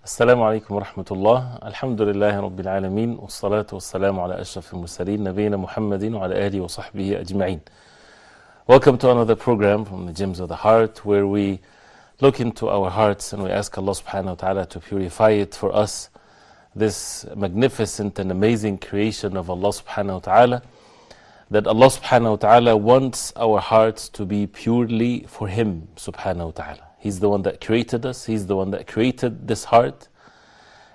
السلام عليكم ورحمة الله. الحمد لله رب العالمين والصلاة والسلام على أشرف المرسلين نبينا محمد وعلى آله وصحبه أجمعين. Welcome to another program from the Gems of the Heart, where we look into our hearts and we ask Allah subhanahu wa ta'ala to purify it for us, this magnificent and amazing creation of Allah subhanahu wa ta'ala, that Allah subhanahu wa ta'ala wants our hearts to be purely for Him subhanahu wa ta'ala. He's the one that created us, He's the one that created this heart,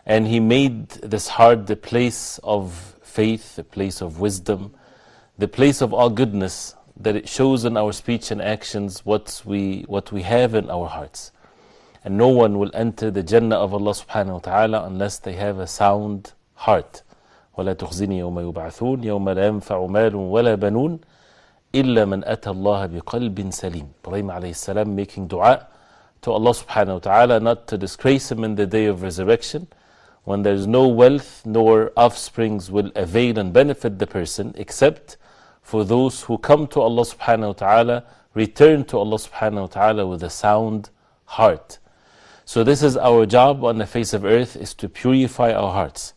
and He made this heart the place of faith, the place of wisdom, the place of all goodness, that it shows in our speech and actions what we have in our hearts. And no one will enter the Jannah of Allah subhanahu wa ta'ala unless they have a sound heart. وَلَا تُخْزِنِي يَوْمَ يُبْعَثُونَ يَوْمَ لَا يَنْفَعُ مَالٌ وَلَا بَنُونَ إِلَّا مَنْ أَتَى اللَّهَ بِقَلْبٍ سَلِيمٍ. Ibrahim alayhi salam making dua to Allah subhanahu wa ta'ala not to disgrace him in the day of resurrection, when there is no wealth nor offsprings will avail and benefit the person, except for those who come to Allah subhanahu wa ta'ala, return to Allah subhanahu wa ta'ala with a sound heart. So this is our job on the face of earth, is to purify our hearts,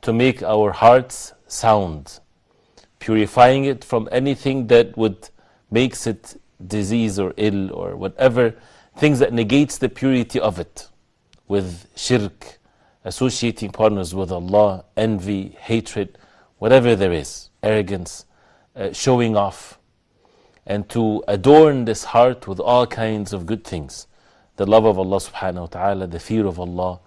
to make our hearts sound, purifying it from anything that would makes it disease or ill or whatever, things that negates the purity of it, with shirk, associating partners with Allah, envy, hatred, whatever there is, arrogance, showing off, and to adorn this heart with all kinds of good things, the love of Allah subhanahu wa ta'ala, the fear of Allah,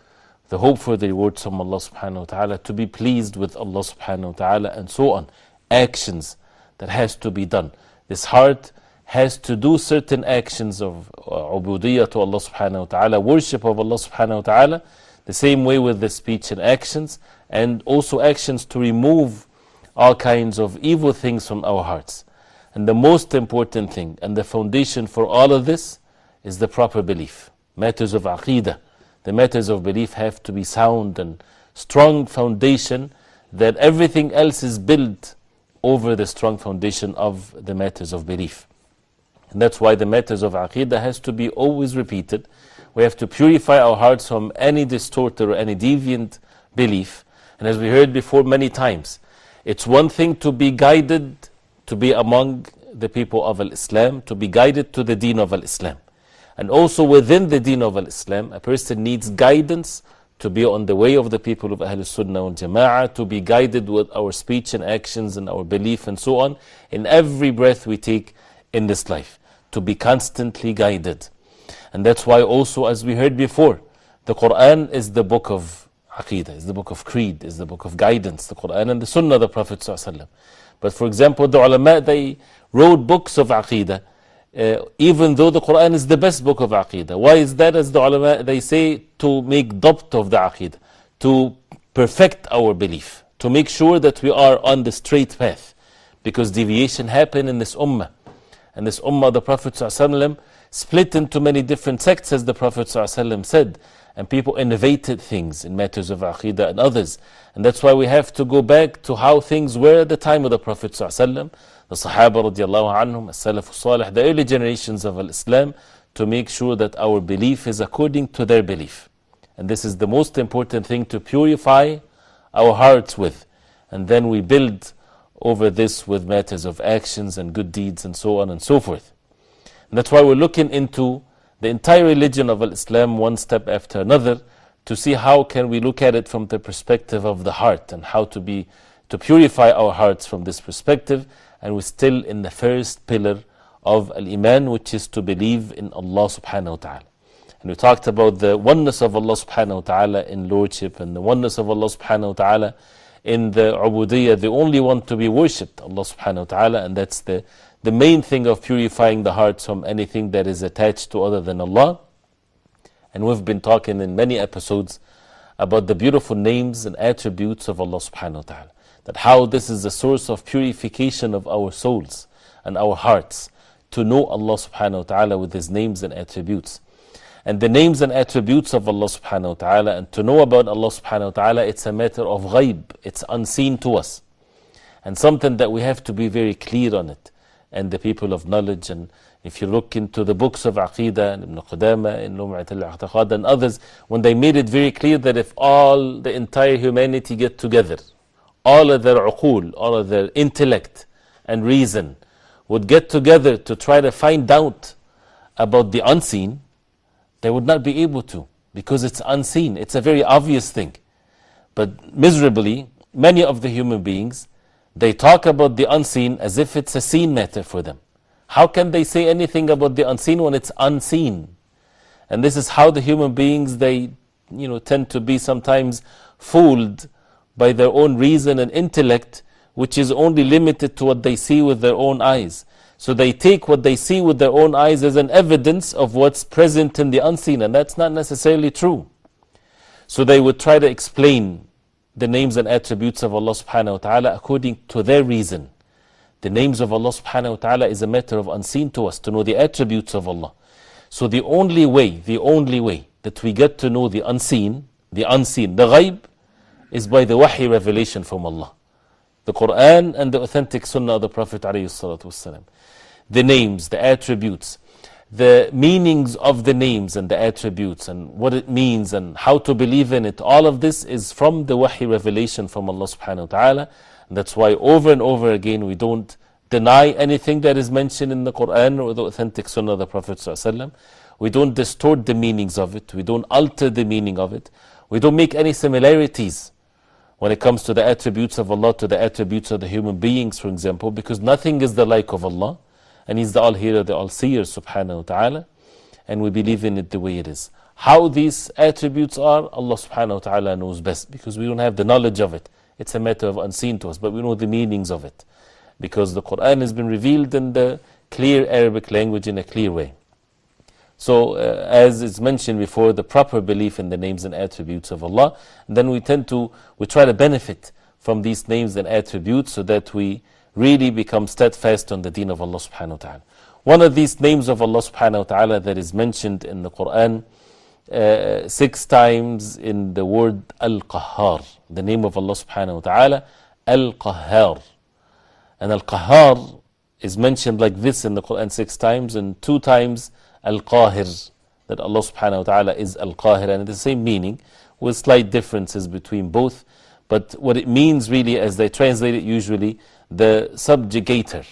the hope for the rewards from Allah subhanahu wa ta'ala, to be pleased with Allah subhanahu wa ta'ala, and so on. Actions that has to be done. This heart has to do certain actions of ubudiyyah to Allah subhanahu wa ta'ala, worship of Allah subhanahu wa ta'ala, the same way with the speech and actions, and also actions to remove all kinds of evil things from our hearts. And the most important thing and the foundation for all of this is the proper belief. Matters of aqeedah, the matters of belief have to be sound and strong foundation, that everything else is built over the strong foundation of the matters of belief. And that's why the matters of aqeedah has to be always repeated. We have to purify our hearts from any distorted or any deviant belief. And as we heard before many times, it's one thing to be guided, to be among the people of Al-Islam, to be guided to the deen of Al-Islam. And also within the deen of Al-Islam, a person needs guidance to be on the way of the people of Ahlul Sunnah wal Jama'ah, to be guided with our speech and actions and our belief and so on, in every breath we take in this life, to be constantly guided. And that's why also, as we heard before, the Quran is the book of Aqeedah, is the book of creed, is the book of guidance, the Quran and the Sunnah of the Prophet ﷺ. But for example, the ulama, they wrote books of Aqeedah, even though the Quran is the best book of Aqeedah. Why is that? As the ulama, they say, to make dabt of the Aqeedah, to perfect our belief, to make sure that we are on the straight path. Because deviation happened in this ummah. And this ummah, the Prophet ﷺ, split into many different sects, as the Prophet ﷺ said. And people innovated things in matters of aqeedah and others. And that's why we have to go back to how things were at the time of the Prophet ﷺ, the Sahaba radiallahu anhum, as-Salaf as-Salih, the early generations of Islam, to make sure that our belief is according to their belief. And this is the most important thing to purify our hearts with. And then we build over this with matters of actions and good deeds and so on and so forth. And that's why we're looking into the entire religion of Islam one step after another, to see how can we look at it from the perspective of the heart, and how to purify our hearts from this perspective. And we're still in the first pillar of Al-Iman, which is to believe in Allah subhanahu wa ta'ala. And we talked about the oneness of Allah subhanahu wa ta'ala in lordship, and the oneness of Allah subhanahu wa ta'ala in the ubudiyyah, the only one to be worshipped, Allah subhanahu wa ta'ala. And that's the main thing of purifying the hearts from anything that is attached to other than Allah. And we've been talking in many episodes about the beautiful names and attributes of Allah subhanahu wa ta'ala, that how this is the source of purification of our souls and our hearts, to know Allah subhanahu wa ta'ala with His names and attributes. And the names and attributes of Allah subhanahu wa ta'ala, and to know about Allah subhanahu wa ta'ala, it's a matter of ghaib, it's unseen to us, and something that we have to be very clear on it. And the people of knowledge and If you look into the books of Aqidah, and Ibn Qudama, and Lum'at al-I'tiqad and others, when they made it very clear that if all the entire humanity get together, all of their uqul, all of their intellect and reason would get together to try to find out about the unseen, they would not be able to, because it's unseen. It's a very obvious thing. But miserably, many of the human beings, they talk about the unseen as if it's a seen matter for them. How can they say anything about the unseen when it's unseen? And this is how the human beings, they tend to be sometimes fooled by their own reason and intellect, which is only limited to what they see with their own eyes. So they take what they see with their own eyes as an evidence of what's present in the unseen, and that's not necessarily true. So they would try to explain the names and attributes of Allah subhanahu wa ta'ala according to their reason. The names of Allah subhanahu wa ta'ala is a matter of unseen to us, to know the attributes of Allah. So the only way that we get to know the unseen, the ghaib, is by the wahi revelation from Allah. The Quran and the authentic sunnah of the Prophet alayhi salatu wasalam. The names, the attributes, the meanings of the names and the attributes and what it means and how to believe in it, all of this is from the wahi revelation from Allah subhanahu wa ta'ala. And that's why over and over again we don't deny anything that is mentioned in the Quran or the authentic sunnah of the Prophet sallallahu alaihi wasallam. We don't distort the meanings of it. We don't alter the meaning of it. We don't make any similarities when it comes to the attributes of Allah to the attributes of the human beings, for example, because nothing is the like of Allah, and He's the all-hearer, the all-seer, subhanahu wa ta'ala, and we believe in it the way it is. How these attributes are, Allah subhanahu wa ta'ala knows best, because we don't have the knowledge of it. It's a matter of unseen to us, but we know the meanings of it, because the Quran has been revealed in the clear Arabic language in a clear way. So, as is mentioned before, the proper belief in the names and attributes of Allah, and then we try to benefit from these names and attributes so that we really become steadfast on the deen of Allah subhanahu wa ta'ala. One of these names of Allah subhanahu wa ta'ala that is mentioned in the Quran 6 times in the word Al-Qahar, the name of Allah subhanahu wa ta'ala, Al-Qahar. And Al-Qahar is mentioned like this in the Quran 6 times, and 2 times Al-Qahir, that Allah subhanahu wa ta'ala is Al-Qahir, and the same meaning with slight differences between both. But what it means really, as they translate it usually, the subjugator,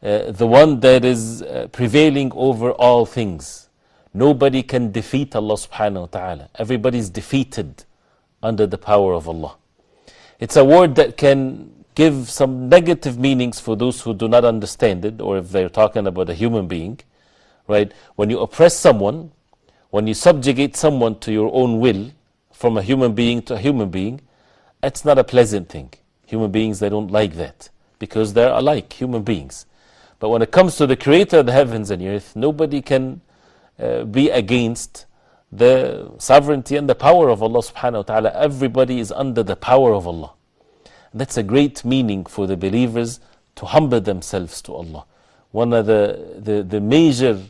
the one that is prevailing over all things. Nobody can defeat Allah subhanahu wa ta'ala. Everybody is defeated under the power of Allah. It's a word that can give some negative meanings for those who do not understand it, or if they're talking about a human being. Right? When you oppress someone, when you subjugate someone to your own will, from a human being to a human being, it's not a pleasant thing. Human beings, they don't like that, because they're alike, human beings. But when it comes to the creator of the heavens and earth, nobody can be against the sovereignty and the power of Allah subhanahu wa ta'ala. Everybody is under the power of Allah. And that's a great meaning for the believers to humble themselves to Allah. One of the major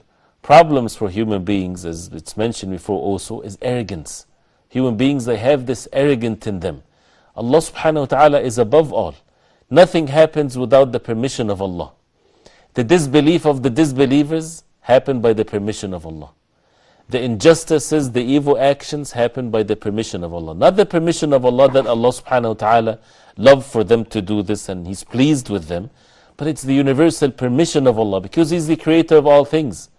problems for human beings, as it's mentioned before also, is arrogance. Human beings, they have this arrogance in them. Allah subhanahu wa ta'ala is above all. Nothing happens without the permission of Allah. The disbelief of the disbelievers happen by the permission of Allah. The injustices, the evil actions happen by the permission of Allah. Not the permission of Allah that Allah subhanahu wa ta'ala loves for them to do this and He's pleased with them, but it's the universal permission of Allah, because He's the creator of all things.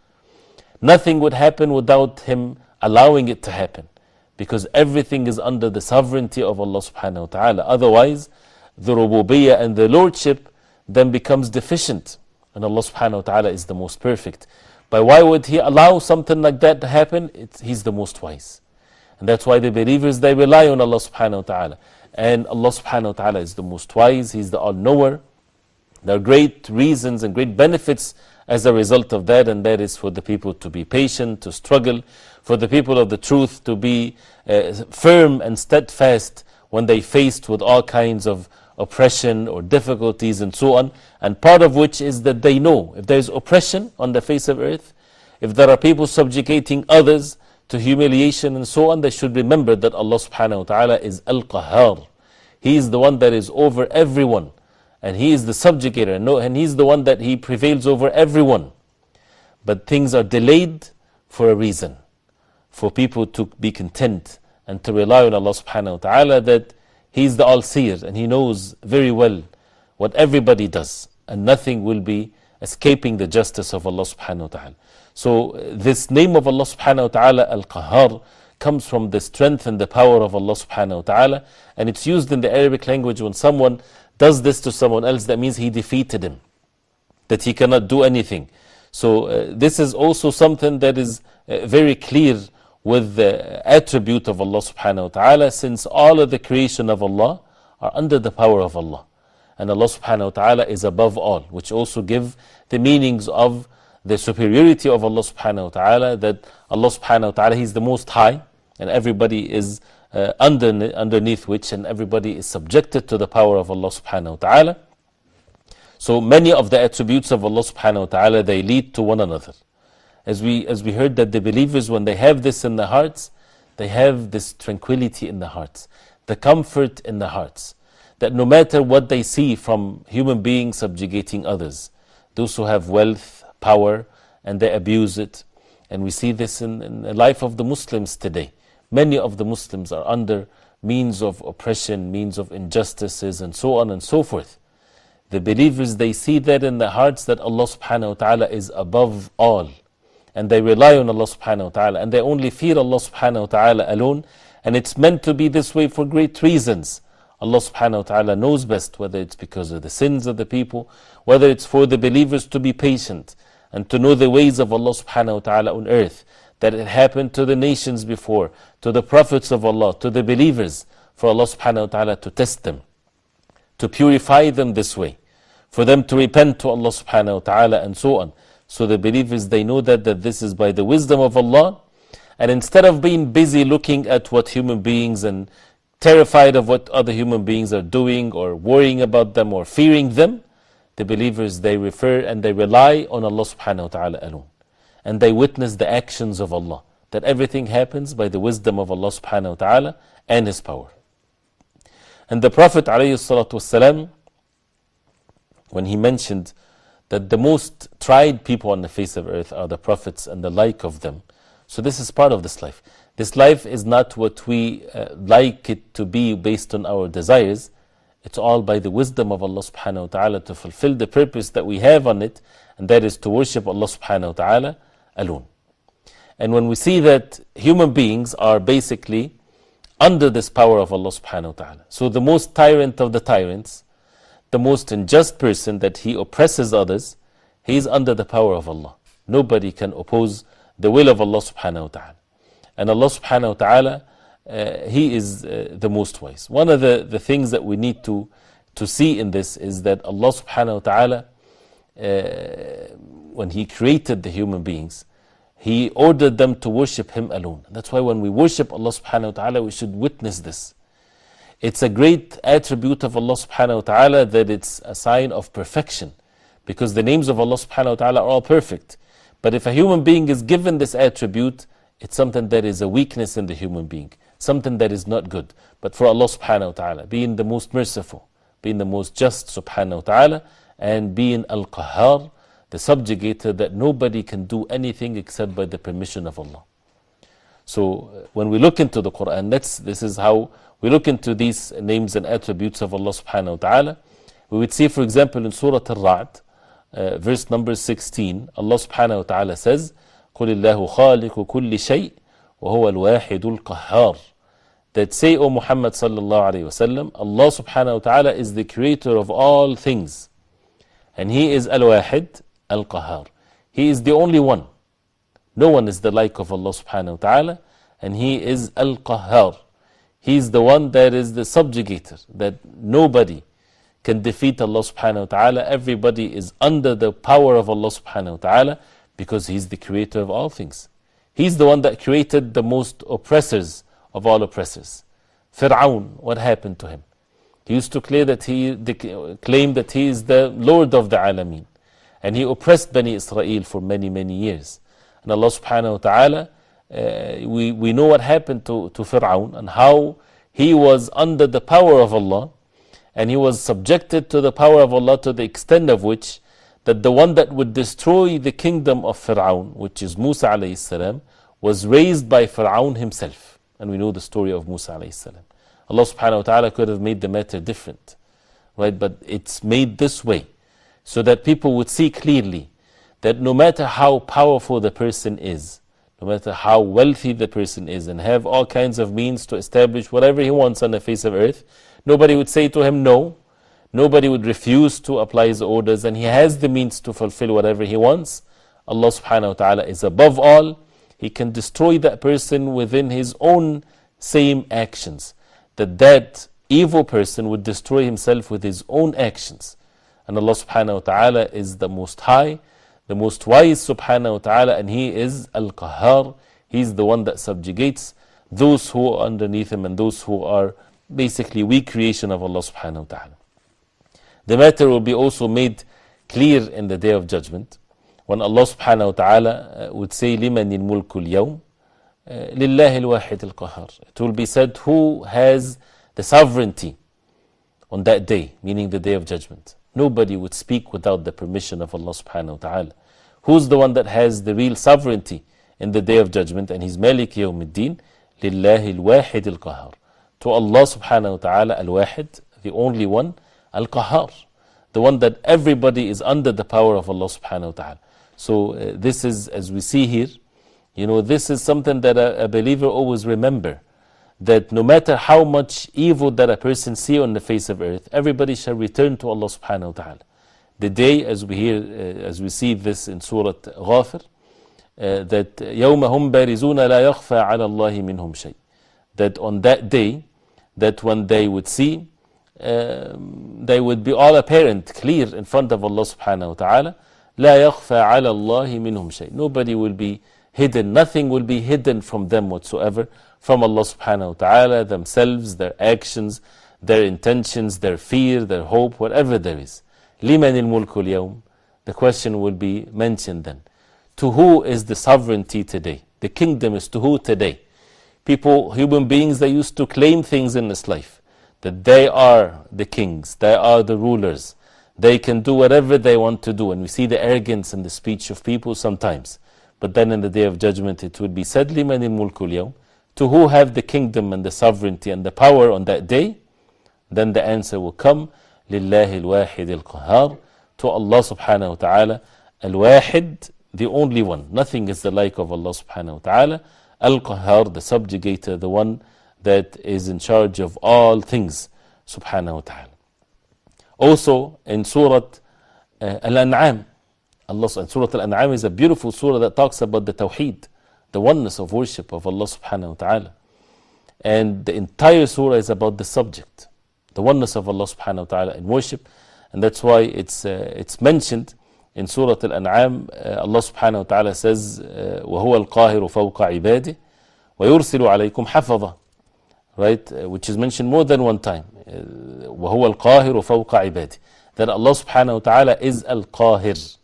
Nothing would happen without Him allowing it to happen, because everything is under the sovereignty of Allah subhanahu wa ta'ala. Otherwise, the rububiyyah and the lordship then becomes deficient, and Allah subhanahu wa ta'ala is the most perfect. But why would He allow something like that to happen? He's the most wise. And that's why the believers, they rely on Allah subhanahu wa ta'ala. And Allah subhanahu wa ta'ala is the most wise, He's the all-knower. There are great reasons and great benefits as a result of that, and that is for the people to be patient, to struggle, for the people of the truth to be firm and steadfast when they faced with all kinds of oppression or difficulties and so on. And part of which is that they know if there is oppression on the face of earth, if there are people subjugating others to humiliation and so on, they should remember that Allah subhanahu wa ta'ala is Al-Qahar. He is the one that is over everyone, and He is the subjugator, and He is the one that He prevails over everyone. but things are delayed for a reason, for people to be content and to rely on Allah subhanahu wa ta'ala, that He is the all-seer and He knows very well what everybody does, and nothing will be escaping the justice of Allah subhanahu wa ta'ala. So this name of Allah subhanahu wa ta'ala, Al-Qahar, comes from the strength and the power of Allah subhanahu wa ta'ala, and it's used in the Arabic language when someone does this to someone else, that means he defeated him, that he cannot do anything. So this is also something that is very clear with the attribute of Allah subhanahu wa ta'ala, since all of the creation of Allah are under the power of Allah. And Allah subhanahu wa ta'ala is above all, which also give the meanings of the superiority of Allah subhanahu wa ta'ala, that Allah subhanahu wa ta'ala, He is the most high, and everybody is underneath which, and everybody is subjected to the power of Allah subhanahu wa ta'ala. So many of the attributes of Allah subhanahu wa ta'ala, they lead to one another. As we heard that the believers, when they have this in their hearts, they have this tranquility in their hearts, the comfort in their hearts, that no matter what they see from human beings subjugating others, those who have wealth, power, and they abuse it. And we see this in the life of the Muslims today. Many of the Muslims are under means of oppression, means of injustices, and so on and so forth. The believers, they see that in their hearts, that Allah subhanahu wa ta'ala is above all. And they rely on Allah subhanahu wa ta'ala, and they only fear Allah subhanahu wa ta'ala alone. And it's meant to be this way for great reasons. Allah subhanahu wa ta'ala knows best, whether it's because of the sins of the people, whether it's for the believers to be patient and to know the ways of Allah subhanahu wa ta'ala on earth, that it happened to the nations before, to the prophets of Allah, to the believers, for Allah subhanahu wa ta'ala to test them, to purify them this way, for them to repent to Allah subhanahu wa ta'ala, and so on. So the believers, they know that this is by the wisdom of Allah, and instead of being busy looking at what human beings and terrified of what other human beings are doing, or worrying about them, or fearing them, the believers, they refer and they rely on Allah subhanahu wa ta'ala alone. And they witness the actions of Allah, that everything happens by the wisdom of Allah subhanahu wa ta'ala and His power. And the Prophet alayhi salatu wasalam, when he mentioned that the most tried people on the face of earth are the prophets and the like of them. So this is part of this life. This life is not what we like it to be based on our desires. It's all by the wisdom of Allah subhanahu wa ta'ala to fulfill the purpose that we have on it, and that is to worship Allah subhanahu wa ta'ala alone. And when we see that human beings are basically under this power of Allah subhanahu wa ta'ala, so the most tyrant of the tyrants, the most unjust person, that he oppresses others, he is under the power of Allah. Nobody can oppose the will of Allah subhanahu wa ta'ala. And Allah subhanahu wa ta'ala, He is the most wise. One of the things that we need to see in this is that Allah subhanahu wa ta'ala, when He created the human beings, He ordered them to worship Him alone. That's why when we worship Allah subhanahu wa ta'ala, we should witness this. It's a great attribute of Allah subhanahu wa ta'ala, that it's a sign of perfection, because the names of Allah subhanahu wa ta'ala are all perfect. But if a human being is given this attribute, it's something that is a weakness in the human being, something that is not good. But for Allah subhanahu wa ta'ala, being the most merciful, being the most just subhanahu wa ta'ala, and being Al-Qahar, the subjugator, that nobody can do anything except by the permission of Allah. So when we look into the Quran, this is how we look into these names and attributes of Allah subhanahu wa ta'ala. We would see, for example, in Surah Al-Ra'd, verse number 16, Allah subhanahu wa ta'ala says, قُلِ اللَّهُ خَالِقُ كُلِّ شَيْءٍ وَهُوَ الْوَاحِدُ الْقَهَّارُ. That say, O Muhammad sallallahu alayhi wa sallam, Allah subhanahu wa ta'ala is the creator of all things, and He is Al-Wahid, Al-Qahar. He is the only one. No one is the like of Allah subhanahu wa ta'ala, and He is Al-Qahar. He is the one that is the subjugator, that nobody can defeat Allah subhanahu wa ta'ala. Everybody is under the power of Allah subhanahu wa ta'ala, because He's the creator of all things. He's the one that created the most oppressors of all oppressors. Fir'aun, what happened to him? He used to claim that he is the Lord of the Alameen. And he oppressed Bani Israel for many, many years. And Allah subhanahu wa ta'ala, we know what happened to Fir'aun, and how he was under the power of Allah, and he was subjected to the power of Allah, to the extent of which that the one that would destroy the kingdom of Fir'aun, which is Musa alayhi salam, was raised by Fir'aun himself. And we know the story of Musa alayhi salam. Allah subhanahu wa ta'ala could have made the matter different, right? But it's made this way so that people would see clearly that no matter how powerful the person is, no matter how wealthy the person is, and have all kinds of means to establish whatever he wants on the face of earth, nobody would say to him no. Nobody would refuse to apply his orders, and he has the means to fulfill whatever he wants. Allah subhanahu wa ta'ala is above all. He can destroy that person within his own same actions. That evil person would destroy himself with his own actions. And Allah subhanahu wa ta'ala is the most high, the most wise subhanahu wa ta'ala, and He is Al-Qahar. He's the one that subjugates those who are underneath Him and those who are basically weak creation of Allah subhanahu wa ta'ala. The matter will be also made clear in the Day of Judgment when Allah subhanahu wa ta'ala would say لِمَنِ الْمُلْكُ الْيَوْمِ لِلَّهِ الْوَاحِدِ الْقَهَارِ. It will be said, who has the sovereignty on that day, meaning the Day of Judgment. Nobody would speak without the permission of Allah subhanahu wa ta'ala. Who's the one that has the real sovereignty in the Day of Judgment? And He's Malik Yawmiddin, لِلَّهِ الْوَاحِدِ الْقَهَارِ. To Allah subhanahu wa ta'ala, Al-Wahid, the only one, Al-Qahar, the one that everybody is under the power of Allah subhanahu wa ta'ala. So this is, as we see here, this is something that a believer always remember, that no matter how much evil that a person see on the face of earth, everybody shall return to Allah subhanahu wa ta'ala. The day, as we see this in Surah Ghafir, that يَوْمَ هُمْ بَارِزُونَ لَا يَخْفَى عَلَى اللَّهِ مِنْهُمْ شَيْءٍ. That on that day, that when they would see, they would be all apparent, clear in front of Allah subhanahu wa ta'ala. لَا يَخْفَى عَلَى اللَّهِ مِنْهُمْ شَيْءٍ. Nobody will be hidden, nothing will be hidden from them whatsoever, from Allah subhanahu wa ta'ala, themselves, their actions, their intentions, their fear, their hope, whatever there is. لِمَنِ الْمُلْكُ الْيَوْمِ. The question will be mentioned then. To who is the sovereignty today? The kingdom is to who today? People, human beings, they used to claim things in this life, that they are the kings, they are the rulers, they can do whatever they want to do. And we see the arrogance in the speech of people sometimes. But then in the Day of Judgment it would be said, لِمَنِ الْمُلْكُ الْيَوْمِ. To who have the kingdom and the sovereignty and the power on that day? Then the answer will come, لِلَّهِ الْوَاحِدِ الْقَهَارِ. To Allah subhanahu wa ta'ala, Al-Wahid, the only one. Nothing is the like of Allah subhanahu wa ta'ala. Al-Qahar, the subjugator, the one that is in charge of all things, subhanahu wa ta'ala. Also in Surah Al-An'am, Surah Al-An'am is a beautiful surah that talks about the Tawheed, the oneness of worship of Allah subhanahu wa ta'ala. And the entire surah is about the subject, the oneness of Allah subhanahu wa ta'ala in worship. And that's why it's mentioned in Surah Al-An'am. Allah subhanahu wa ta'ala says, وَهُوَ الْقَاهِرُ فَوْقَ عِبَادِهِ وَيُرْسِلُ عَلَيْكُمْ حَفَظًا. Right, which is mentioned more than one time. وَهُوَ الْقَاهِرُ فَوْقَ عِبَادِهِ. That Allah subhanahu wa ta'ala is Al-Qahir.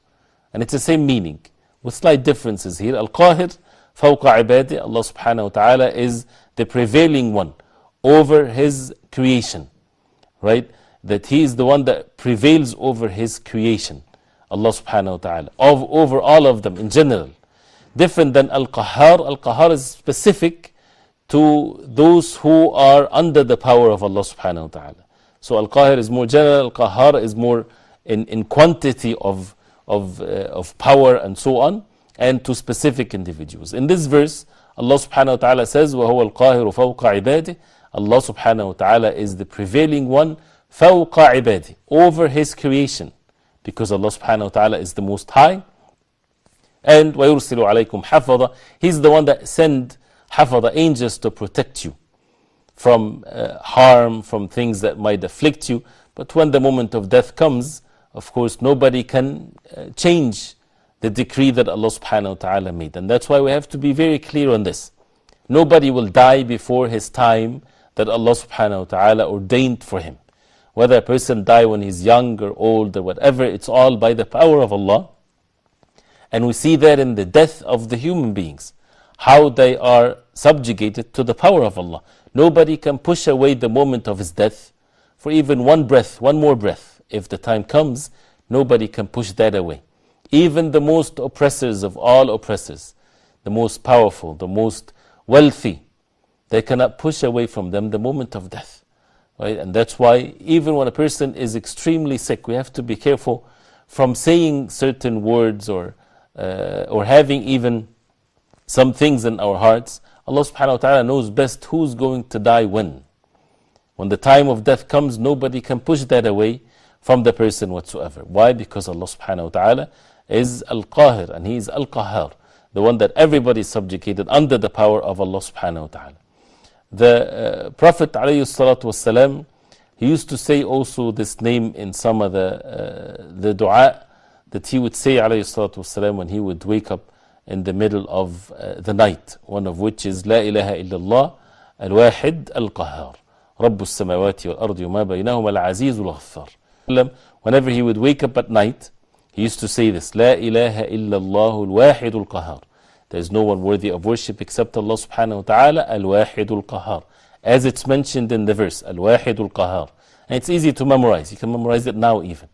And it's the same meaning, with slight differences here. Al-Qahir, فَوْقَ عِبَادِهِ. Allah subhanahu wa ta'ala is the prevailing one over His creation. Right? That He is the one that prevails over His creation. Allah subhanahu wa ta'ala. Over all of them in general. Different than Al-Qahar. Al-Qahar is specific to those who are under the power of Allah subhanahu wa ta'ala. So Al-Qahir is more general, Al-Qahar is more in quantity of power and so on, and to specific individuals. In this verse, Allah subhanahu wa ta'ala says, وَهُوَ الْقَاهِرُ فَوْقَ عِبَادِهِ. Allah subhanahu wa ta'ala is the prevailing one, فَوْقَ عِبَادِهِ, over His creation, because Allah subhanahu wa ta'ala is the most high. And وَيُرْسِلُ عَلَيْكُمْ حَفَظًا. He's the one that send حَفَظًا, angels, to protect you from harm, from things that might afflict you. But when the moment of death comes, of course, nobody can change the decree that Allah subhanahu wa ta'ala made. And that's why we have to be very clear on this. Nobody will die before his time that Allah subhanahu wa ta'ala ordained for him. Whether a person die when he's young or old or whatever, it's all by the power of Allah. And we see that in the death of the human beings, how they are subjugated to the power of Allah. Nobody can push away the moment of his death for even one breath, one more breath. If the time comes, nobody can push that away. Even the most oppressors of all oppressors, the most powerful, the most wealthy, they cannot push away from them the moment of death. Right? And that's why even when a person is extremely sick, we have to be careful from saying certain words or having even some things in our hearts. Allah subhanahu wa ta'ala knows best who's going to die when. When the time of death comes, nobody can push that away from the person whatsoever. Why? Because Allah subhanahu wa ta'ala is Al-Qahir, and He is Al-Qahar, the one that everybody is subjugated under the power of Allah subhanahu wa ta'ala. The Prophet alayhi salatu wasalam, he used to say also this name in some of the dua that he would say alayhi salatu wasalam when he would wake up in the middle of the night, one of which is La ilaha illallah al-wahid al-qahar Rabbu as-samawati wal-ardi wa ma baynahuma al-aziz al-ghaffar. Whenever he would wake up at night, he used to say this, La ilaha illallah al-wahid al-qahar. There is no one worthy of worship except Allah subhanahu wa ta'ala, al-wahid al-qahar. As it's mentioned in the verse, al-wahid al-qahar. And it's easy to memorize. You can memorize it now even.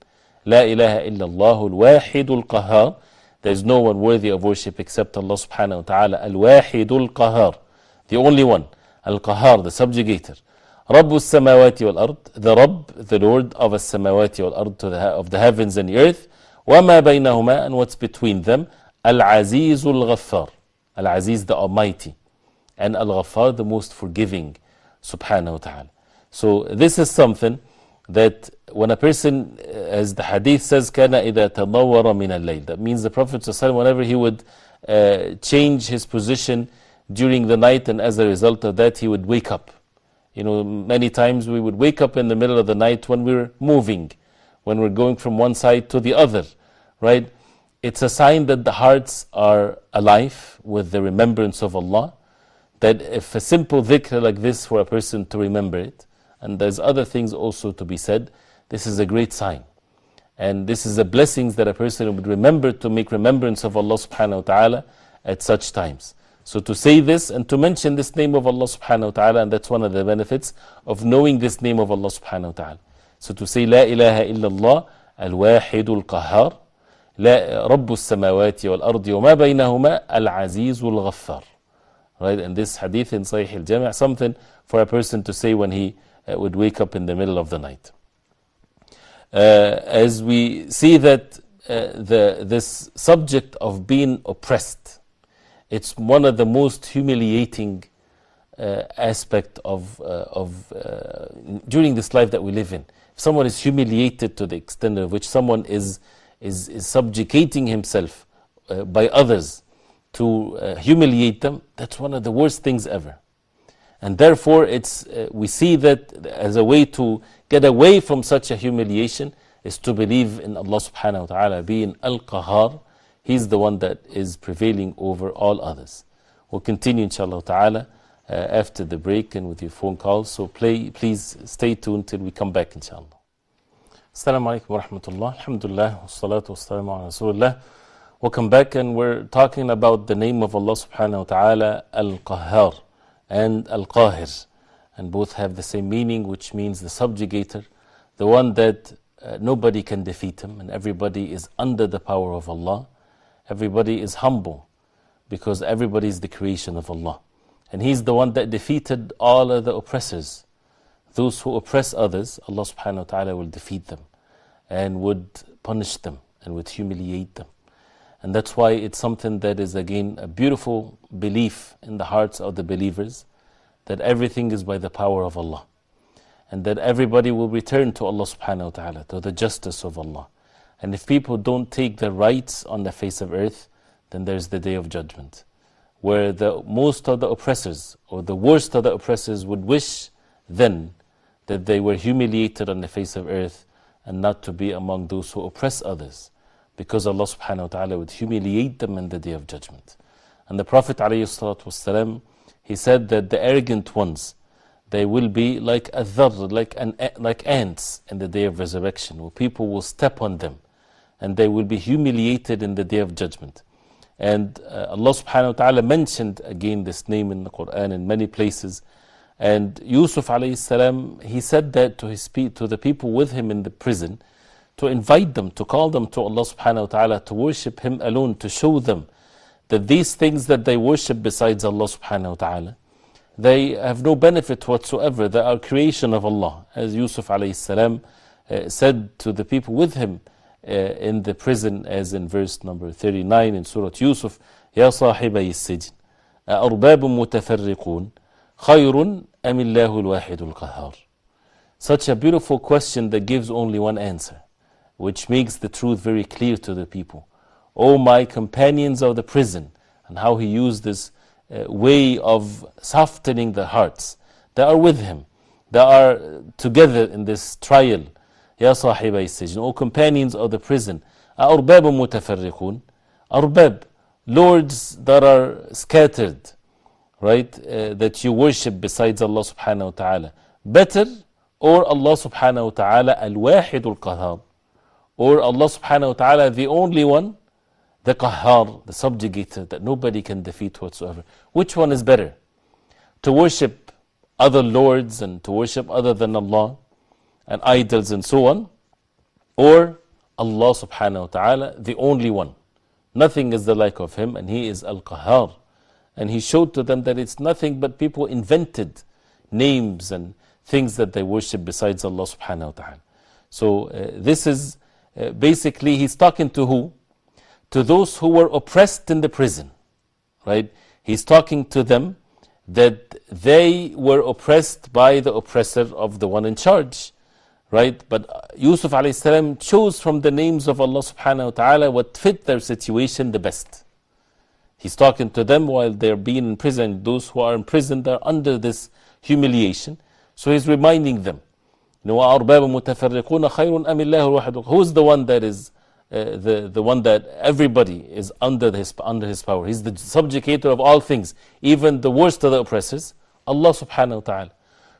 La ilaha illallah al-wahid al-qahar. There is no one worthy of worship except Allah subhanahu wa ta'ala, al-wahid al-qahar, the only one, al-qahar, the subjugator. Rabbu as-samawati wal-ard, the Rabb, the Lord of as-samawati wal-ard, of the heavens and the earth, wa ma baynahuma, and what's between them, al-aziz al-ghaffar, al-aziz, the almighty, and al-ghaffar, the most forgiving, subhanahu wa ta'ala. So this is something that when a person, as the hadith says, كَانَ إِذَا تَضَوَّرَ مِنَ اللَّيْلِ, that means the Prophet ﷺ, whenever he would change his position during the night, and as a result of that he would wake up. You know, many times we would wake up in the middle of the night when we're moving, when we're going from one side to the other, right? It's a sign that the hearts are alive with the remembrance of Allah, that if a simple dhikr like this for a person to remember it, and there's other things also to be said, this is a great sign. And this is a blessing that a person would remember, to make remembrance of Allah subhanahu wa ta'ala at such times. So to say this and to mention this name of Allah subhanahu wa ta'ala, and that's one of the benefits of knowing this name of Allah subhanahu wa ta'ala. So to say La ilaha illallah al-wahid al-qahar, Rabbu as-samawati wal-ardi wa ma baynahuma al-aziz al-ghaffar. Right? And this hadith in Sahih al-Jami', something for a person to say when he would wake up in the middle of the night. As we see that this subject of being oppressed, it's one of the most humiliating aspect of during this life that we live in. If someone is humiliated to the extent of which someone is subjugating himself by others to humiliate them, that's one of the worst things ever. And therefore, we see that as a way to get away from such a humiliation is to believe in Allah subhanahu wa ta'ala being Al-Qahar. He's the one that is prevailing over all others. We'll continue inshallah ta'ala after the break and with your phone calls. So please stay tuned till we come back inshallah. Assalamu alaikum wa rahmatullah. Alhamdulillah. Wa salatu wa salamu ala rasulullah. Welcome back, and we're talking about the name of Allah subhanahu wa ta'ala, Al-Qahar and Al-Qahir, and both have the same meaning, which means the subjugator, the one that nobody can defeat him, and everybody is under the power of Allah. Everybody is humble because everybody is the creation of Allah, and He's the one that defeated all of the oppressors. Those who oppress others, Allah subhanahu wa ta'ala will defeat them and would punish them and would humiliate them. And that's why it's something that is again a beautiful belief in the hearts of the believers, that everything is by the power of Allah, and that everybody will return to Allah subhanahu wa ta'ala, to the justice of Allah. And if people don't take their rights on the face of earth, then there's the day of judgment, where the most of the oppressors, or the worst of the oppressors, would wish then that they were humiliated on the face of earth and not to be among those who oppress others, because Allah subhanahu wa ta'ala would humiliate them in the day of judgment. And the Prophet alayhi salatu wasalam, he said that the arrogant ones, they will be like a dhar, like ants in the day of resurrection, where people will step on them and they will be humiliated in the day of judgment. And Allah subhanahu wa ta'ala mentioned again this name in the Quran in many places. And Yusuf alayhi salam, he said that to the people with him in the prison, to invite them, to call them to Allah subhanahu wa ta'ala, to worship Him alone, to show them that these things that they worship besides Allah subhanahu wa ta'ala, they have no benefit whatsoever. They are creation of Allah. As Yusuf alayhi salam said to the people with him in the prison, as in verse number 39 in Surah Yusuf, يا صاحبي السجن أأرباب متفرقون خير أم الله الواحد القهار. Such a beautiful question that gives only one answer, which makes the truth very clear to the people. O my companions of the prison, and how he used this way of softening the hearts. They are with him. They are together in this trial. يا صاحبي السجن, O companions of the prison. أأرباب متفرقون. Arbab, lords that are scattered, right? That you worship besides Allah subhanahu wa ta'ala. Better, or Allah subhanahu wa ta'ala al-wahid al-qahar, or Allah subhanahu wa ta'ala the only one, the qahar, the subjugator that nobody can defeat whatsoever. Which one is better? To worship other lords and to worship other than Allah and idols and so on, or Allah subhanahu wa ta'ala the only one? Nothing is the like of Him, and He is Al-Qahar. And He showed to them that it's nothing but people invented names and things that they worship besides Allah subhanahu wa ta'ala. So this is basically, He's talking to who? To those who were oppressed in the prison, right? He's talking to them that they were oppressed by the oppressor of the one in charge, right? But Yusuf alayhi salam chose from the names of Allah subhanahu wa ta'ala what fit their situation the best. He's talking to them while they're being in prison. Those who are in prison, they're under this humiliation. So He's reminding them, وَأَرْبَابٌ مُتَفَرِّقُونَ خَيْرٌ أَمِ اللَّهُ الْوَاحِدُ. Who's the one that is the one that everybody is under his power? He's the subjugator of all things, even the worst of the oppressors, Allah subhanahu wa ta'ala.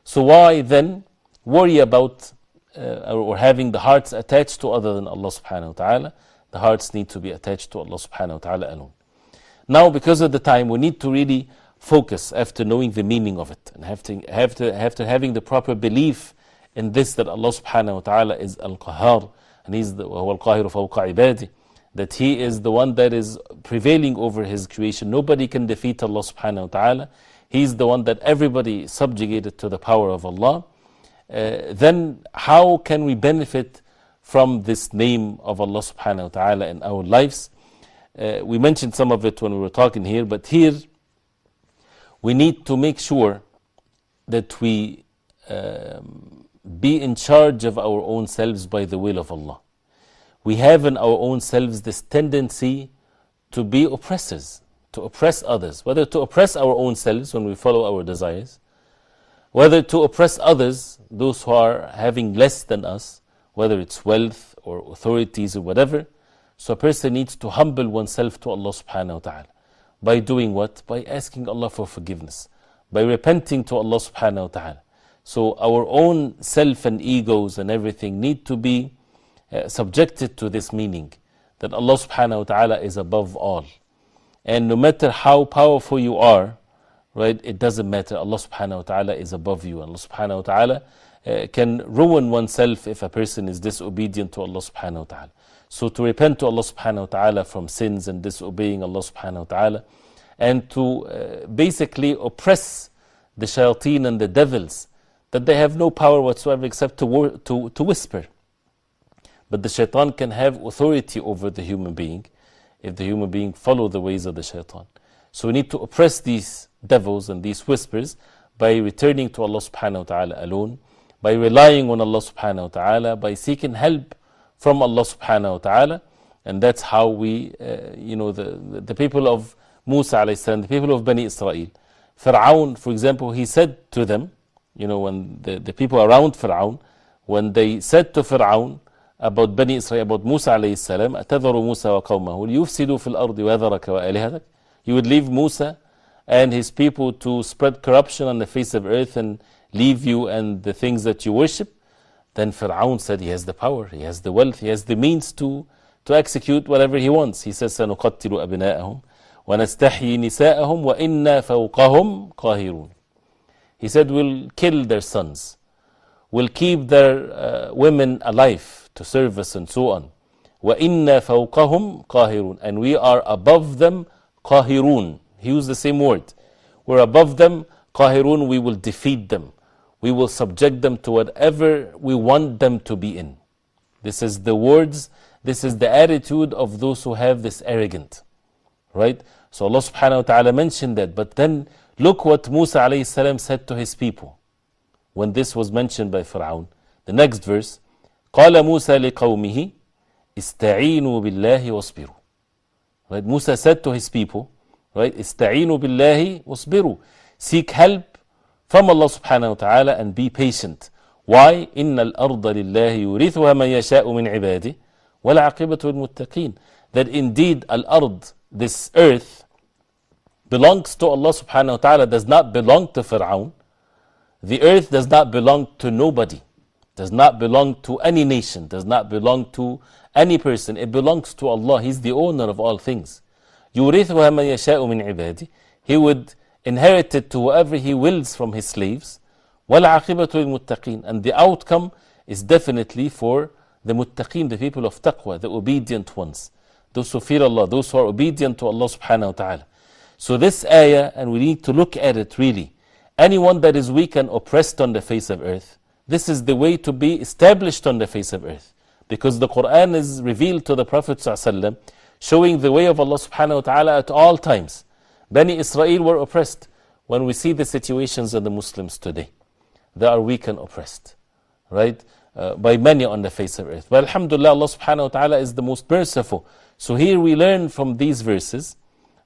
So why then worry about or having the hearts attached to other than Allah subhanahu wa ta'ala? The hearts need to be attached to Allah subhanahu wa ta'ala alone. Now, because of the time, we need to really focus after knowing the meaning of it, and after having the proper belief in this, that Allah subhanahu wa ta'ala is Al-Qahar, and He's the Al-Qahir فَوْقَ عِبَادِهِ, that He is the one that is prevailing over His creation. Nobody can defeat Allah subhanahu wa ta'ala. He's the one that everybody subjugated to the power of Allah. Then how can we benefit from this name of Allah subhanahu wa ta'ala in our lives? We mentioned some of it when we were talking here, but here we need to make sure that we be in charge of our own selves by the will of Allah. We have in our own selves this tendency to be oppressors, to oppress others, whether to oppress our own selves when we follow our desires, whether to oppress others, those who are having less than us, whether it's wealth or authorities or whatever. So a person needs to humble oneself to Allah subhanahu wa ta'ala. By doing what? By asking Allah for forgiveness, by repenting to Allah subhanahu wa ta'ala. So our own self and egos and everything need to be subjected to this meaning, that Allah subhanahu wa ta'ala is above all. And no matter how powerful you are, right, it doesn't matter. Allah subhanahu wa ta'ala is above you. Allah subhanahu wa ta'ala can ruin oneself if a person is disobedient to Allah subhanahu wa ta'ala. So to repent to Allah subhanahu wa ta'ala from sins and disobeying Allah subhanahu wa ta'ala, and to basically oppress the shayateen and the devils, that they have no power whatsoever except to whisper. But the shaitan can have authority over the human being if the human being follow the ways of the shaitan. So we need to oppress these devils and these whispers by returning to Allah subhanahu wa ta'ala alone, by relying on Allah subhanahu wa ta'ala, by seeking help from Allah subhanahu wa ta'ala. And that's how we, the people of Musa alayhi salam, the people of Bani Israel, Fir'aun, for example, he said to them, when the people around Fir'aun, when they said to Fir'aun about Bani Israel, about Musa alayhi salam, أَتَذَرُ مُوسَى وَقَوْمَهُ لِيُفْسِدُوا فِي الْأَرْضِ وَيَذَرَكَ وَآلِهَتَكَ. You would leave Musa and his people to spread corruption on the face of earth and leave you and the things that you worship? Then Fir'aun said he has the power, he has the wealth, he has the means to execute whatever he wants. He says, سَنُقَتِّلُ أَبْنَاءَهُمْ وَنَسْتَحْيِي نِسَاءَهُمْ وَإِنَّا فَوْقَهُمْ قَاهِرُونَ. He said, we'll kill their sons, we'll keep their women alive to serve us and so on. وَإِنَّا فَوْقَهُمْ قَاهِرُونَ, and we are above them قَاهِرُونَ. He used the same word. We're above them قَاهِرُونَ, we will defeat them. We will subject them to whatever we want them to be in. This is the words, this is the attitude of those who have this arrogant. Right? So Allah subhanahu wa ta'ala mentioned that. But then look what Musa alayhi salam said to his people when this was mentioned by Fir'aun. The next verse, قَالَ مُوسَى لِقَوْمِهِ استعينوا بالله واصبروا. Right? Musa said to his people, right? استعينوا بالله واصبروا. Seek help from Allah subhanahu wa ta'ala and be patient. Why? إن الأرض لله يورثها من يشاء من عباده والعاقبة للمتقين. That indeed al-ard, this earth, belongs to Allah subhanahu wa ta'ala, does not belong to Fir'aun. The earth does not belong to nobody, does not belong to any nation, does not belong to any person. It belongs to Allah. He's the owner of all things. يورثها من يشاء من عباده. He would inherit it to whoever He wills from His slaves. وَالْعَاقِبَةُ لِلْمُتَّقِينَ, and the outcome is definitely for the muttaqeen, the people of taqwa, the obedient ones, those who fear Allah, those who are obedient to Allah subhanahu wa ta'ala. So this ayah, and we need to look at it really, anyone that is weak and oppressed on the face of earth, this is the way to be established on the face of earth. Because the Quran is revealed to the Prophet ﷺ, showing the way of Allah subhanahu wa ta'ala at all times. Bani Israel were oppressed. When we see the situations of the Muslims today, they are weak and oppressed, right? By many on the face of earth. But alhamdulillah, Allah subhanahu wa ta'ala is the most merciful. So here we learn from these verses,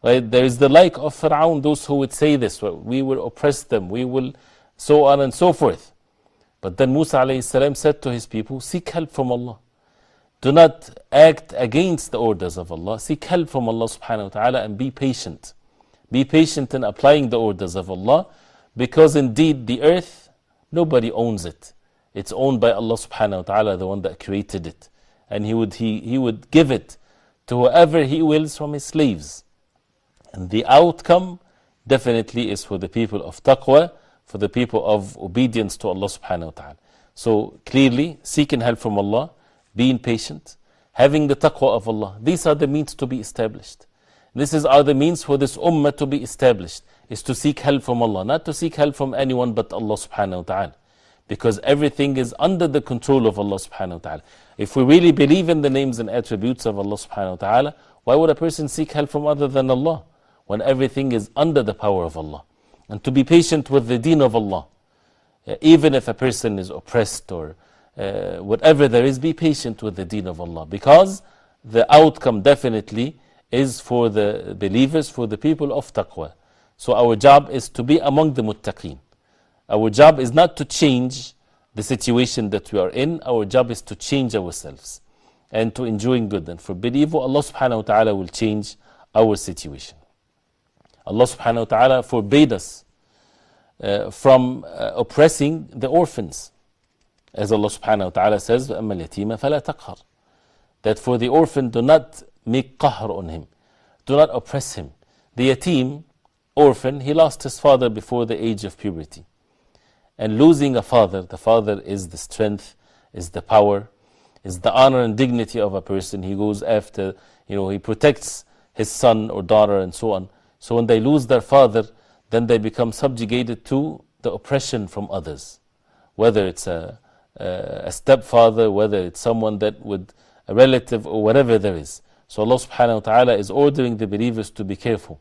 right? There is the like of Fir'aun, those who would say this, well, we will oppress them, we will so on and so forth. But then Musa alayhi salam said to his people, seek help from Allah. Do not act against the orders of Allah. Seek help from Allah subhanahu wa ta'ala and be patient. Be patient in applying the orders of Allah, because indeed the earth, nobody owns it. It's owned by Allah subhanahu wa ta'ala, the one that created it. And He would give it to whoever He wills from His slaves. And the outcome definitely is for the people of taqwa, for the people of obedience to Allah subhanahu wa ta'ala. So clearly, seeking help from Allah, being patient, having the taqwa of Allah, these are the means to be established. Are the means for this ummah to be established, is to seek help from Allah, not to seek help from anyone but Allah subhanahu wa ta'ala. Because everything is under the control of Allah subhanahu wa ta'ala. If we really believe in the names and attributes of Allah subhanahu wa ta'ala, why would a person seek help from other than Allah, when everything is under the power of Allah? And to be patient with the deen of Allah. Even if a person is oppressed or whatever there is, be patient with the deen of Allah. Because the outcome definitely is for the believers, for the people of taqwa. So our job is to be among the muttaqeen. Our job is not to change the situation that we are in. Our job is to change ourselves and to enjoy good. And for believers, Allah subhanahu wa ta'ala will change our situation. Allah subhanahu wa ta'ala forbade us from oppressing the orphans. As Allah subhanahu wa ta'ala says, أَمَّا الْيَتِيمَ فَلَا تَقْهَرْ, that for the orphan, do not make qahr on him. Do not oppress him. The yatim, orphan, he lost his father before the age of puberty. And losing a father, the father is the strength, is the power, is the honor and dignity of a person. He goes after, he protects his son or daughter and so on. So when they lose their father, then they become subjugated to the oppression from others. Whether it's a stepfather, whether it's someone a relative or whatever there is. So Allah subhanahu wa ta'ala is ordering the believers to be careful.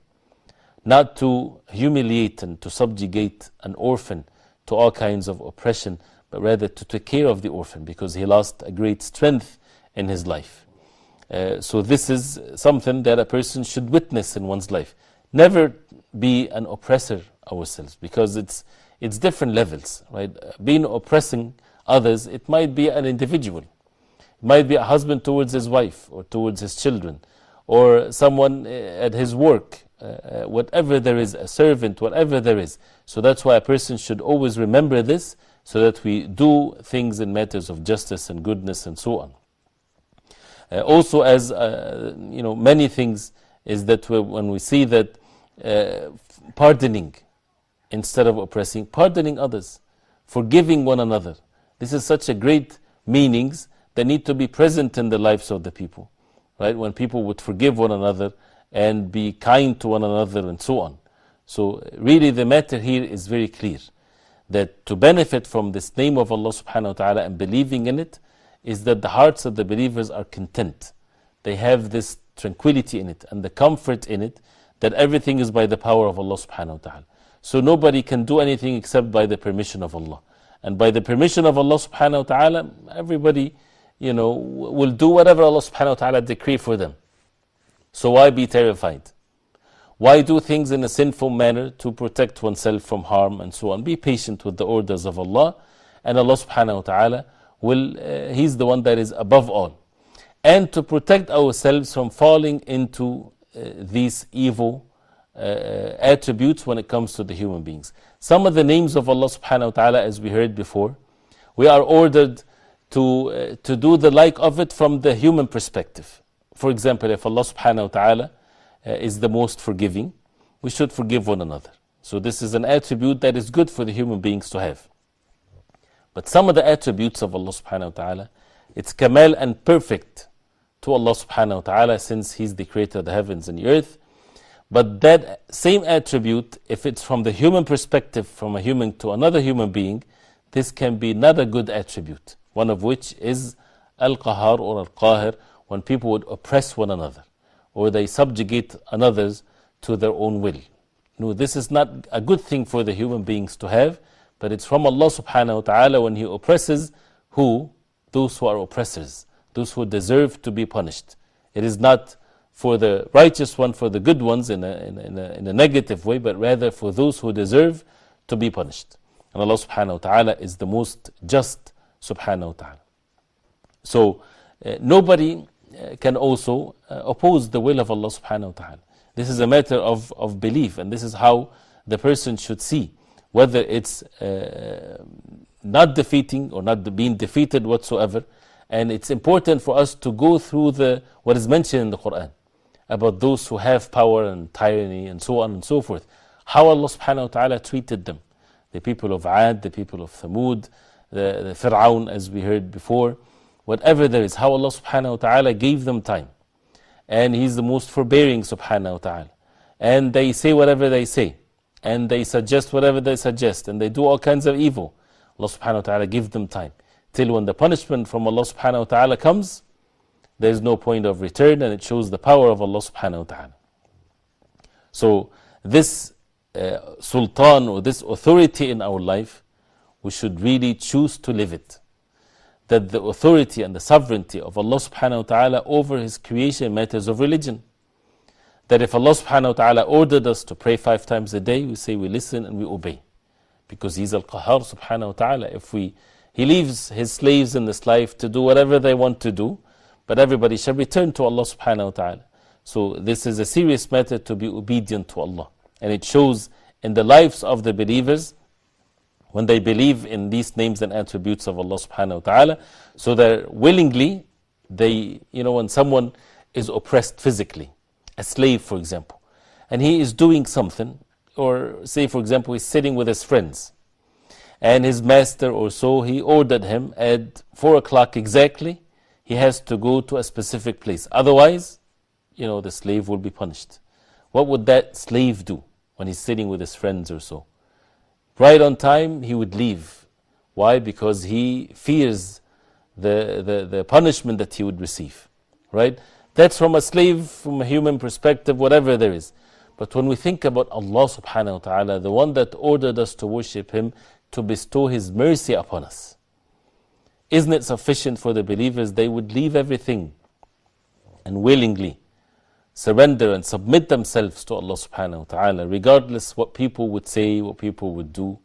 Not to humiliate and to subjugate an orphan to all kinds of oppression, but rather to take care of the orphan, because he lost a great strength in his life. So this is something that a person should witness in one's life. Never be an oppressor ourselves, because it's different levels, right? Being oppressing others, it might be an individual. It might be a husband towards his wife or towards his children, or someone at his work, whatever there is, a servant, whatever there is. So that's why a person should always remember this, so that we do things in matters of justice and goodness and so on. Also, as many things, is that when we see that pardoning instead of oppressing, pardoning others, forgiving one another. This is such a great meanings that need to be present in the lives of the people. Right? When people would forgive one another and be kind to one another and so on. So really the matter here is very clear. That to benefit from this name of Allah subhanahu wa ta'ala and believing in it is that the hearts of the believers are content. They have this tranquility in it and the comfort in it that everything is by the power of Allah subhanahu wa ta'ala. So nobody can do anything except by the permission of Allah. And by the permission of Allah subhanahu wa ta'ala, everybody will do whatever Allah subhanahu wa ta'ala decree for them. So why be terrified? Why do things in a sinful manner to protect oneself from harm and so on? Be patient with the orders of Allah, and Allah subhanahu wa ta'ala He's the one that is above all. And to protect ourselves from falling into these evil attributes when it comes to the human beings. Some of the names of Allah subhanahu wa ta'ala, as we heard before, we are ordered to do the like of it from the human perspective. For example, if Allah subhanahu wa ta'ala is the most forgiving, we should forgive one another. So this is an attribute that is good for the human beings to have. But some of the attributes of Allah subhanahu wa ta'ala, it's kamal and perfect to Allah subhanahu wa ta'ala, since He's the creator of the heavens and the earth. But that same attribute, if it's from the human perspective, from a human to another human being, this can be not a good attribute. One of which is Al-Qahar or Al-Qahar, when people would oppress one another, or they subjugate others to their own will. No, this is not a good thing for the human beings to have, but it's from Allah subhanahu wa ta'ala when He oppresses who? Those who are oppressors, those who deserve to be punished. It is not for the righteous one, for the good ones in a negative way, but rather for those who deserve to be punished. And Allah subhanahu wa ta'ala is the most just subhanahu wa ta'ala. So nobody can also oppose the will of Allah subhanahu wa ta'ala. This is a matter of belief, and this is how the person should see whether it's not defeating or not being defeated whatsoever. And it's important for us to go through what is mentioned in the Quran about those who have power and tyranny and so on and so forth. How Allah subhanahu wa ta'ala treated them. The people of Ad, the people of Thamud, the Fir'aun, as we heard before. Whatever there is, how Allah subhanahu wa ta'ala gave them time. And He's the most forbearing subhanahu wa ta'ala. And they say whatever they say. And they suggest whatever they suggest. And they do all kinds of evil. Allah subhanahu wa ta'ala give them time. Till when the punishment from Allah subhanahu wa ta'ala comes, there is no point of return, and it shows the power of Allah subhanahu wa ta'ala. So this sultan or this authority in our life, we should really choose to live it. That the authority and the sovereignty of Allah subhanahu wa ta'ala over His creation matters of religion. That if Allah subhanahu wa ta'ala ordered us to pray 5 times a day, we say we listen and we obey. Because He's Al-Qahar subhanahu wa ta'ala. If He leaves His slaves in this life to do whatever they want to do, but everybody shall return to Allah subhanahu wa ta'ala. So this is a serious matter to be obedient to Allah. And it shows in the lives of the believers when they believe in these names and attributes of Allah subhanahu wa ta'ala. So that willingly, when someone is oppressed physically, a slave for example, and he is doing something, or say for example he's sitting with his friends, and his master or so, he ordered him at 4 o'clock exactly, he has to go to a specific place. Otherwise, the slave will be punished. What would that slave do when he's sitting with his friends or so? Right on time, he would leave. Why? Because he fears the punishment that he would receive. Right? That's from a slave, from a human perspective, whatever there is. But when we think about Allah subhanahu wa ta'ala, the one that ordered us to worship Him, to bestow His mercy upon us, isn't it sufficient for the believers? They would leave everything and willingly surrender and submit themselves to Allah subhanahu wa ta'ala, regardless what people would say, what people would do.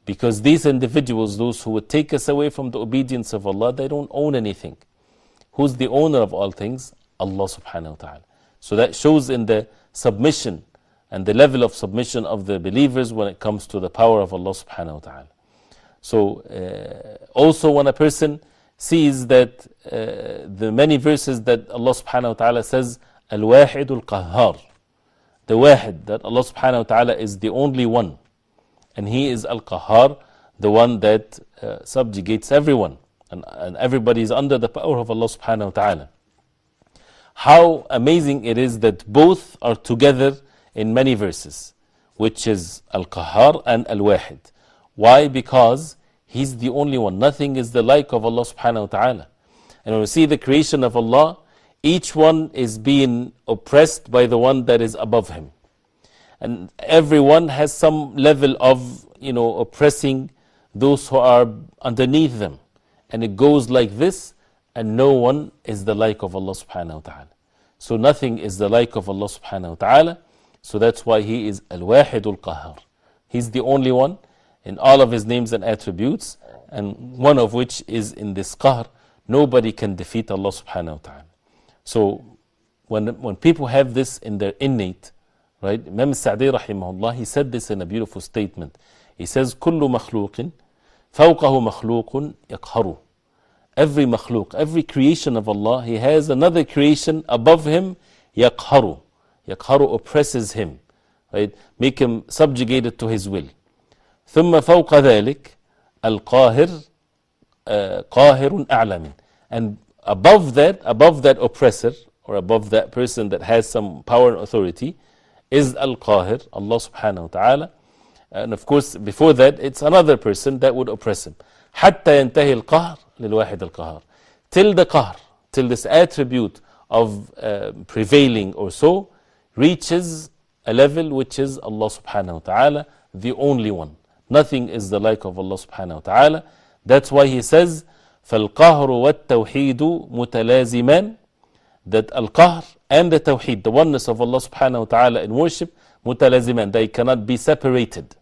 Because these individuals, those who would take us away from the obedience of Allah, they don't own anything. Who's the owner of all things? Allah subhanahu wa ta'ala. So that shows in the submission and the level of submission of the believers when it comes to the power of Allah subhanahu wa ta'ala. So also when a person sees that the many verses that Allah subhanahu wa ta'ala says, Al-Wahid Al-Qahar, the Wahid, that Allah subhanahu wa ta'ala is the only one, and He is Al-Qahar, the one that subjugates everyone. and everybody is under the power of Allah subhanahu wa ta'ala. How amazing it is that both are together in many verses, which is Al-Qahar and Al-Wahid. Why? Because He's the only one. Nothing is the like of Allah subhanahu wa ta'ala. And when we see the creation of Allah, each one is being oppressed by the one that is above him. And everyone has some level of, oppressing those who are underneath them. And it goes like this, and no one is the like of Allah subhanahu wa ta'ala. So nothing is the like of Allah subhanahu wa ta'ala. So that's why He is Al-Wahid Al-Qahar. He's the only one in all of His names and attributes, and one of which is in this Qahr. Nobody can defeat Allah subhanahu wa ta'ala. So when people have this in their innate, right? Imam Sa'di rahimahullah, he said this in a beautiful statement. He says, كل مخلوق فوقه مخلوق يقهره. Every makhluk, every creation of Allah, He has another creation above Him, يقهره. يقهره oppresses Him, right? Make Him subjugated to His will. ثم فوق ذلك القاهر قاهر أعلى. And above that oppressor, or above that person that has some power and authority, is Al-Qahir, Allah subhanahu wa ta'ala. And of course, before that, it's another person that would oppress him. حتى ينتهي القهر للواحد القهار. Till the qahr, till this attribute of prevailing or so, reaches a level which is Allah subhanahu wa ta'ala, the only one. Nothing is the like of Allah subhanahu wa ta'ala. That's why He says, فَالْقَهْرُ وَالتَّوْحِيدُ مُتَلَازِمًا. That Al-Qahr and the Tawheed, the oneness of Allah subhanahu wa ta'ala in worship, مُتَلَازِمًا, they cannot be separated.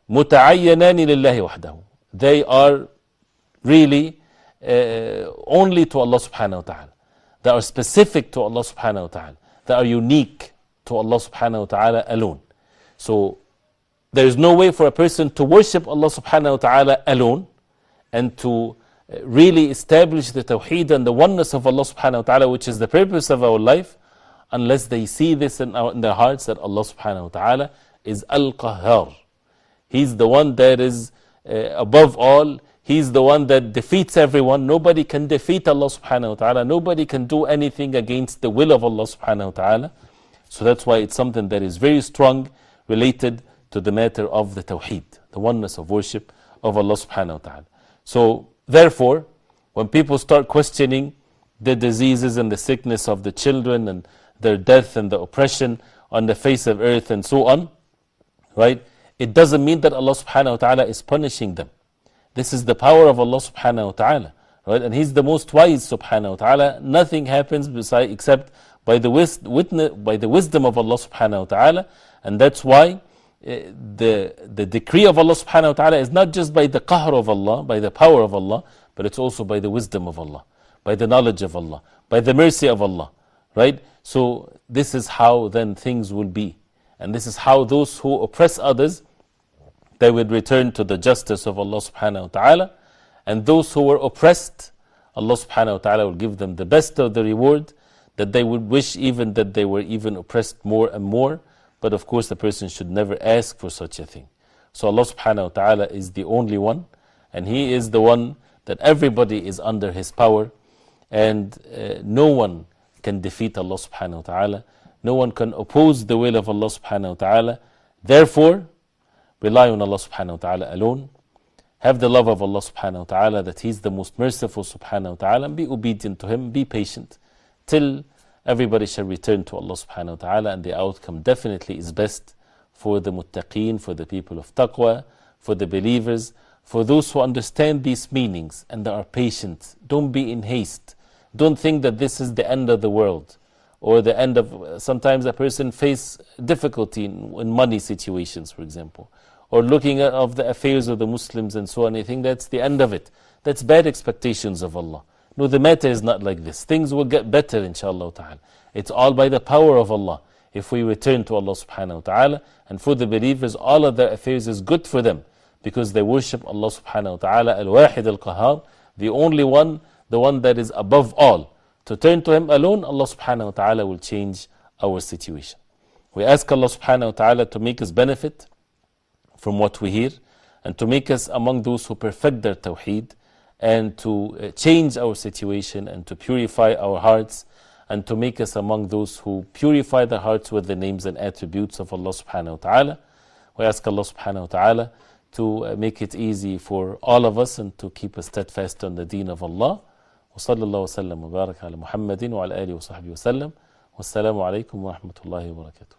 مُتَعَيَّنَانِ لِلَّهِ وَحْدَهُ. They are really only to Allah subhanahu wa ta'ala. They are specific to Allah subhanahu wa ta'ala. They are unique to Allah subhanahu wa ta'ala alone. So there is no way for a person to worship Allah subhanahu wa ta'ala alone and to really establish the Tawheed and the oneness of Allah subhanahu wa ta'ala, which is the purpose of our life, unless they see this in their hearts, that Allah subhanahu wa ta'ala is Al-Qahar. He's the one that is above all. He's the one that defeats everyone. Nobody can defeat Allah subhanahu wa ta'ala. Nobody can do anything against the will of Allah subhanahu wa ta'ala. So that's why it's something that is very strong related to the matter of the Tawheed, the oneness of worship of Allah subhanahu wa ta'ala. So therefore, when people start questioning the diseases and the sickness of the children and their death and the oppression on the face of earth and so on, right? It doesn't mean that Allah subhanahu wa ta'ala is punishing them. This is the power of Allah subhanahu wa ta'ala, right? And He's the most wise subhanahu wa ta'ala. Nothing happens except by the wisdom of Allah subhanahu wa ta'ala. And that's why the decree of Allah subhanahu wa ta'ala is not just by the qahr of Allah, by the power of Allah, but it's also by the wisdom of Allah, by the knowledge of Allah, by the mercy of Allah, right? So this is how then things will be. And this is how those who oppress others, they would return to the justice of Allah subhanahu wa ta'ala. And those who were oppressed, Allah subhanahu wa ta'ala will give them the best of the reward, that they would wish even that they were even oppressed more and more. But of course the person should never ask for such a thing. So Allah subhanahu wa ta'ala is the only one, and He is the one that everybody is under His power, and no one can defeat Allah subhanahu wa ta'ala. No one can oppose the will of Allah subhanahu wa ta'ala. Therefore, rely on Allah subhanahu wa ta'ala alone. Have the love of Allah subhanahu wa ta'ala, that He's the most merciful subhanahu wa ta'ala, and be obedient to Him, be patient, till everybody shall return to Allah subhanahu wa ta'ala, and the outcome definitely is best for the muttaqeen, for the people of taqwa, for the believers, for those who understand these meanings and they are patient. Don't be in haste. Don't think that this is the end of the world, or the end of, sometimes a person face difficulty in money situations, for example, or looking at of the affairs of the Muslims and so on. I think that's the end of it. That's bad expectations of Allah. No, the matter is not like this. Things will get better, inshallah ta'ala. It's all by the power of Allah. If we return to Allah subhanahu wa ta'ala, and for the believers, all of their affairs is good for them, because they worship Allah subhanahu wa ta'ala, Al-Wahid Al-Qahar, the only one, the one that is above all. To turn to Him alone, Allah subhanahu wa ta'ala will change our situation. We ask Allah subhanahu wa ta'ala to make us benefit from what we hear, and to make us among those who perfect their tawheed, and to change our situation and to purify our hearts and to make us among those who purify their hearts with the names and attributes of Allah subhanahu wa ta'ala. We ask Allah subhanahu wa ta'ala to make it easy for all of us and to keep us steadfast on the deen of Allah. وصلى الله وسلم وبارك على محمد وعلى آله وصحبه وسلم والسلام عليكم ورحمة الله وبركاته.